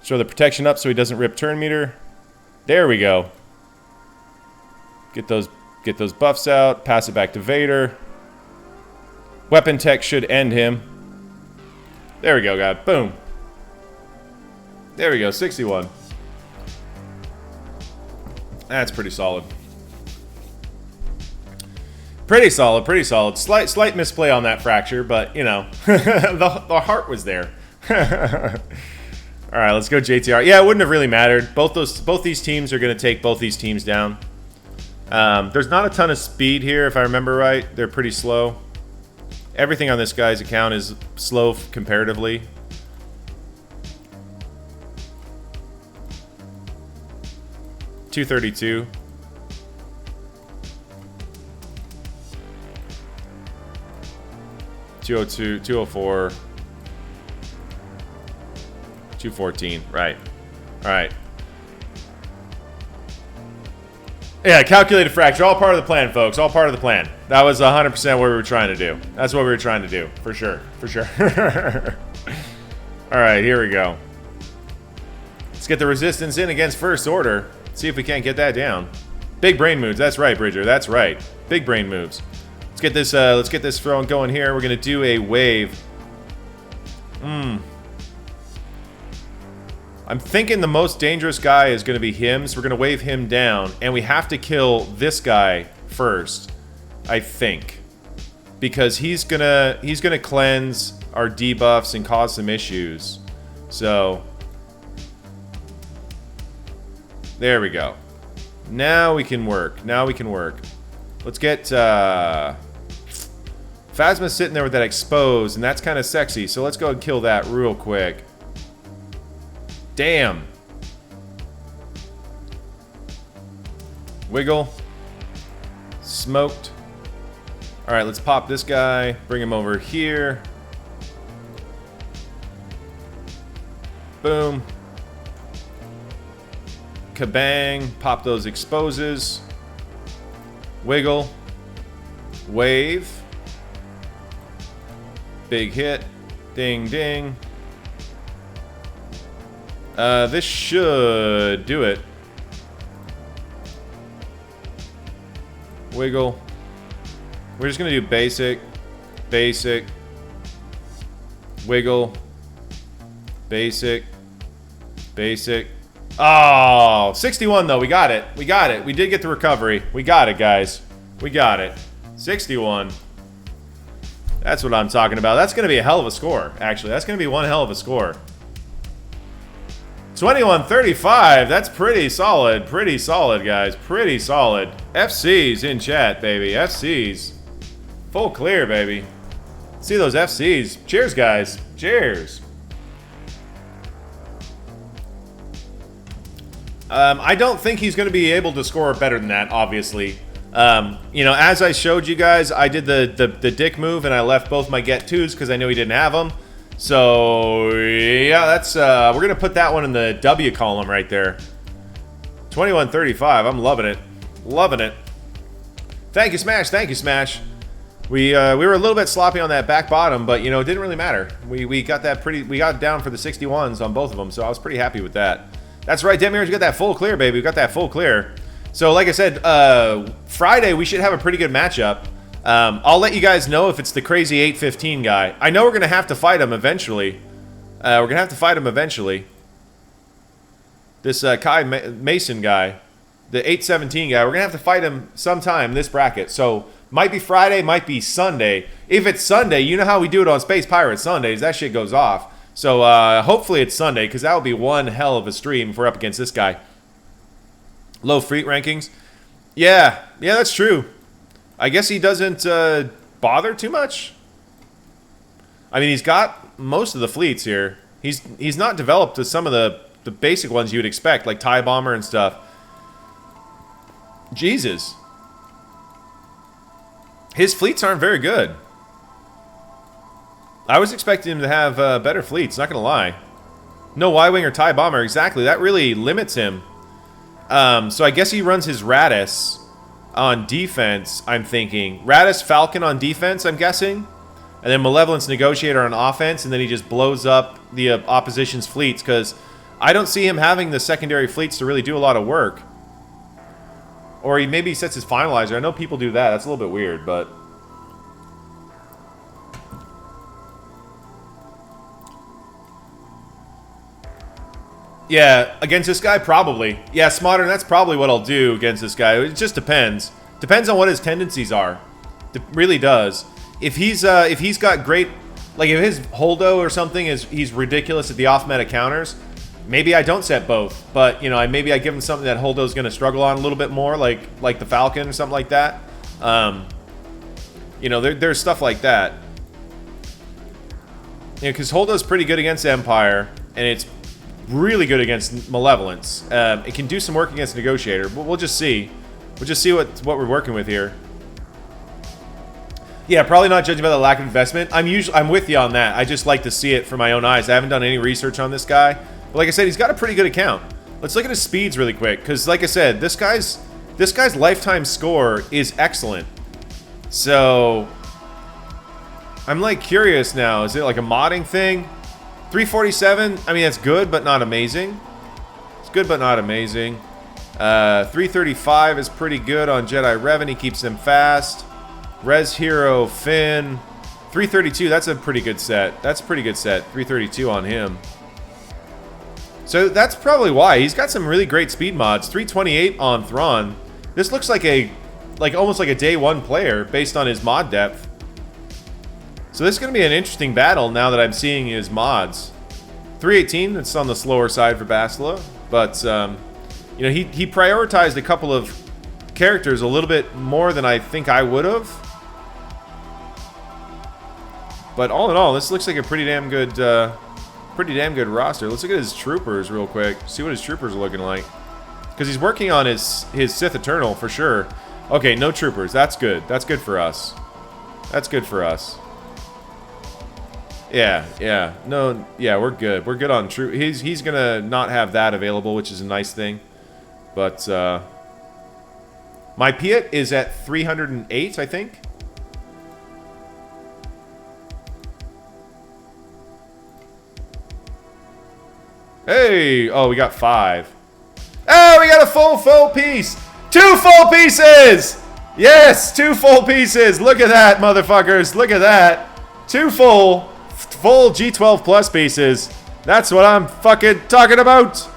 S1: Throw the protection up so he doesn't rip turn meter. There we go. Get those buffs out. Pass it back to Vader. Weapon tech should end him. There we go, God. Boom. There we go. 61. That's pretty solid. Pretty solid. Pretty solid. Slight misplay on that fracture, but you know, the heart was there. All right, let's go JTR. Yeah, it wouldn't have really mattered. Both these teams are going to take both these teams down. There's not a ton of speed here, if I remember right. They're pretty slow. Everything on this guy's account is slow comparatively. $232. $202, $204. 214, right. Alright. Yeah, calculated fracture. All part of the plan, folks. All part of the plan. That was 100% what we were trying to do. That's what we were trying to do. For sure. For sure. Alright, here we go. Let's get the resistance in against First Order. See if we can't get that down. Big brain moves. That's right, Bridger. That's right. Big brain moves. Let's get this throwing going here. We're going to do a wave. I'm thinking the most dangerous guy is going to be him, so we're going to wave him down. And we have to kill this guy first, I think. Because he's gonna cleanse our debuffs and cause some issues. So... there we go. Now we can work. Now we can work. Let's get... Phasma's sitting there with that exposed, and that's kind of sexy. So let's go and kill that real quick. Damn. Wiggle. Smoked. All right, let's pop this guy. Bring him over here. Boom. Kabang. Pop those exposes. Wiggle. Wave. Big hit. Ding, ding. This should do it. Wiggle. We're just gonna do basic. Basic. Wiggle. Basic. Basic. Oh, 61 though. We got it. We got it. We did get the recovery. We got it, guys. We got it. 61. That's what I'm talking about. That's going to be a hell of a score, actually. That's going to be one hell of a score. 21-35. That's pretty solid. Pretty solid, guys. Pretty solid. FCs in chat, baby. FCs. Full clear, baby. See those FCs. Cheers, guys. Cheers. I don't think he's going to be able to score better than that, obviously. You know, as I showed you guys, I did the dick move and I left both my get twos because I knew he didn't have them. So, yeah, that's, we're going to put that one in the W column right there. 21-35. I'm loving it. Loving it. Thank you, Smash. Thank you, Smash. We were a little bit sloppy on that back bottom, but, you know, it didn't really matter. We got that we got down for the 61s on both of them, so I was pretty happy with that. That's right, Demirage, you got that full clear, baby. We got that full clear. So, like I said, Friday we should have a pretty good matchup. I'll let you guys know if it's the crazy 815 guy. I know we're going to have to fight him eventually. We're going to have to fight him eventually. This Kai Mason guy, the 817 guy, we're going to have to fight him sometime in this bracket. So, might be Friday, might be Sunday. If it's Sunday, you know how we do it on Space Pirate Sundays. That shit goes off. So, hopefully it's Sunday, because that would be one hell of a stream if we're up against this guy. Low Freet rankings. Yeah, that's true. I guess he doesn't bother too much. I mean, he's got most of the fleets here. He's not developed to some of the basic ones you would expect, like TIE Bomber and stuff. Jesus. His fleets aren't very good. I was expecting him to have better fleets, not going to lie. No Y-Wing or TIE Bomber, exactly. That really limits him. So I guess he runs his Radis on defense, I'm thinking. Radis Falcon on defense, I'm guessing. And then Malevolence Negotiator on offense, and then he just blows up the opposition's fleets, because I don't see him having the secondary fleets to really do a lot of work. Or he maybe sets his finalizer. I know people do that. That's a little bit weird, but... Yeah, against this guy, probably. Yeah, Smodern, that's probably what I'll do against this guy. It just depends. Depends on what his tendencies are. It really does. If he's got great... Like, if his Holdo or something he's ridiculous at the off-meta counters, maybe I don't set both. But, you know, maybe I give him something that Holdo's going to struggle on a little bit more, like the Falcon or something like that. You know, there's stuff like that. You know, because Holdo's pretty good against Empire, and it's really good against Malevolence. It can do some work against Negotiator, but we'll just see. We'll just see what we're working with here. Yeah, probably not judging by the lack of investment. I'm with you on that. I just like to see it for my own eyes. I haven't done any research on this guy. But like I said, he's got a pretty good account. Let's look at his speeds really quick, because like I said, this guy's lifetime score is excellent. So I'm like curious now. Is it like a modding thing? 347, I mean, that's good, but not amazing. It's good, but not amazing. 335 is pretty good on Jedi Revan. He keeps them fast. Res Hero Finn. 332, that's a pretty good set. That's a pretty good set. 332 on him. So that's probably why. He's got some really great speed mods. 328 on Thrawn. This looks like almost like a day one player based on his mod depth. So this is going to be an interesting battle now that I'm seeing his mods. 318, it's on the slower side for Bastila. But, you know, he prioritized a couple of characters a little bit more than I think I would have. But all in all, this looks like a pretty damn good Pretty damn good roster. Let's look at his troopers real quick. See what his troopers are looking like. Because he's working on his Sith Eternal for sure. Okay, no troopers. That's good. That's good for us. That's good for us. Yeah. No, yeah, we're good. We're good on troop. He's gonna not have that available, which is a nice thing. But my Piet is at 308, I think. Hey! Oh, we got 5. Oh, we got a full piece! 2 full pieces! Yes, 2 full pieces! Look at that, motherfuckers! Look at that! 2 full G12 plus pieces. That's what I'm fucking talking about!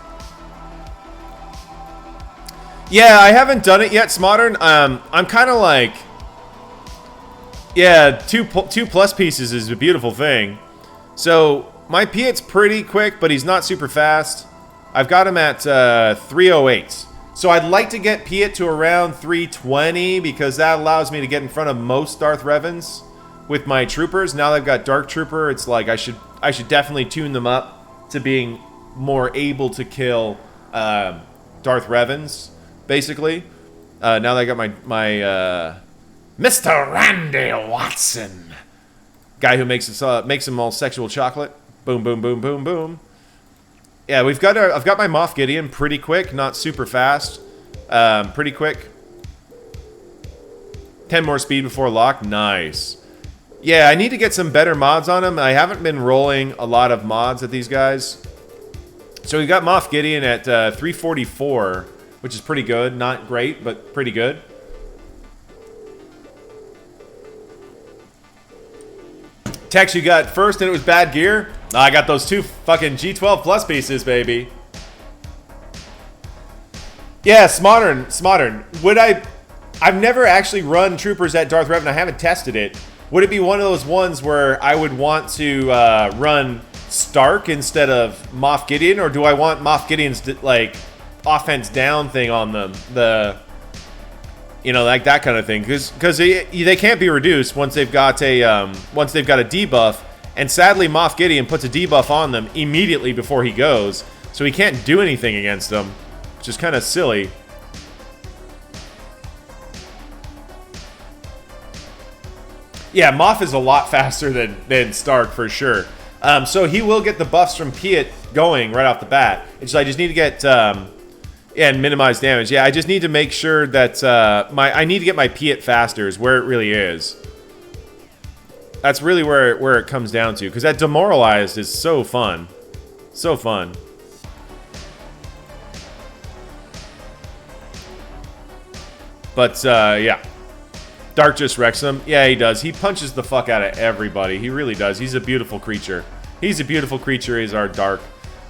S1: Yeah, I haven't done it yet, Smodern. I'm kind of like... Yeah, 2 plus pieces is a beautiful thing. So... My Piet's pretty quick, but he's not super fast. I've got him at 308. So I'd like to get Piet to around 320 because that allows me to get in front of most Darth Revans with my troopers. Now that I've got Dark Trooper, it's like I should definitely tune them up to being more able to kill Darth Revans, basically. Now that I got my Mr. Randy Watson, guy who makes them all sexual chocolate. Boom, boom, boom, boom, boom. Yeah, I've got my Moff Gideon pretty quick, not super fast. Pretty quick. 10 more speed before lock. Nice. Yeah, I need to get some better mods on him. I haven't been rolling a lot of mods at these guys. So we got Moff Gideon at 344, which is pretty good. Not great, but pretty good. Tex, you got first and it was bad gear? I got those 2 fucking G12 plus pieces, baby. Yeah, Smodern. I've never actually run troopers at Darth Revan. I haven't tested it. Would it be one of those ones where I would want to run Stark instead of Moff Gideon? Or do I want Moff Gideon's, like, offense down thing on them? You know, like that kind of thing, because they can't be reduced once they've got a debuff, and sadly Moff Gideon puts a debuff on them immediately before he goes, so he can't do anything against them, which is kind of silly. Yeah, Moff is a lot faster than Stark for sure. So he will get the buffs from Piet going right off the bat. It's I just need to get and minimize damage. Yeah, I just need to make sure that I need to get my Piet faster is where it really is. That's really where it comes down to, because that demoralized is so fun. So fun. But yeah. Dark just wrecks him. Yeah, he does. He punches the fuck out of everybody. He really does. He's a beautiful creature. He's a beautiful creature. He's our Dark.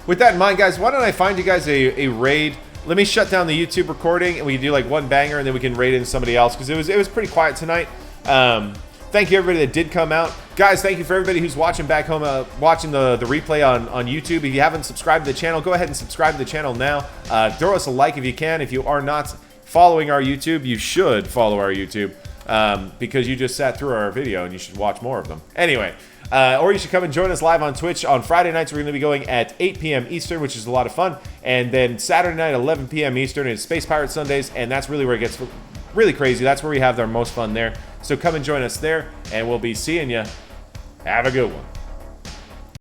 S1: With that in mind, guys, why don't I find you guys a raid? Let me shut down the YouTube recording, and we can do like one banger, and then we can raid in somebody else, because it was pretty quiet tonight. Thank you, everybody that did come out. Guys, thank you for everybody who's watching back home, watching the replay on YouTube. If you haven't subscribed to the channel, go ahead and subscribe to the channel now. Throw us a like if you can. If you are not following our YouTube, you should follow our YouTube. Because you just sat through our video and you should watch more of them. Anyway, or you should come and join us live on Twitch. On Friday nights, we're going to be going at 8 p.m. Eastern, which is a lot of fun. And then Saturday night, 11 p.m. Eastern, is Space Pirate Sundays, and that's really where it gets really crazy. That's where we have our most fun there. So come and join us there, and we'll be seeing you. Have a good one.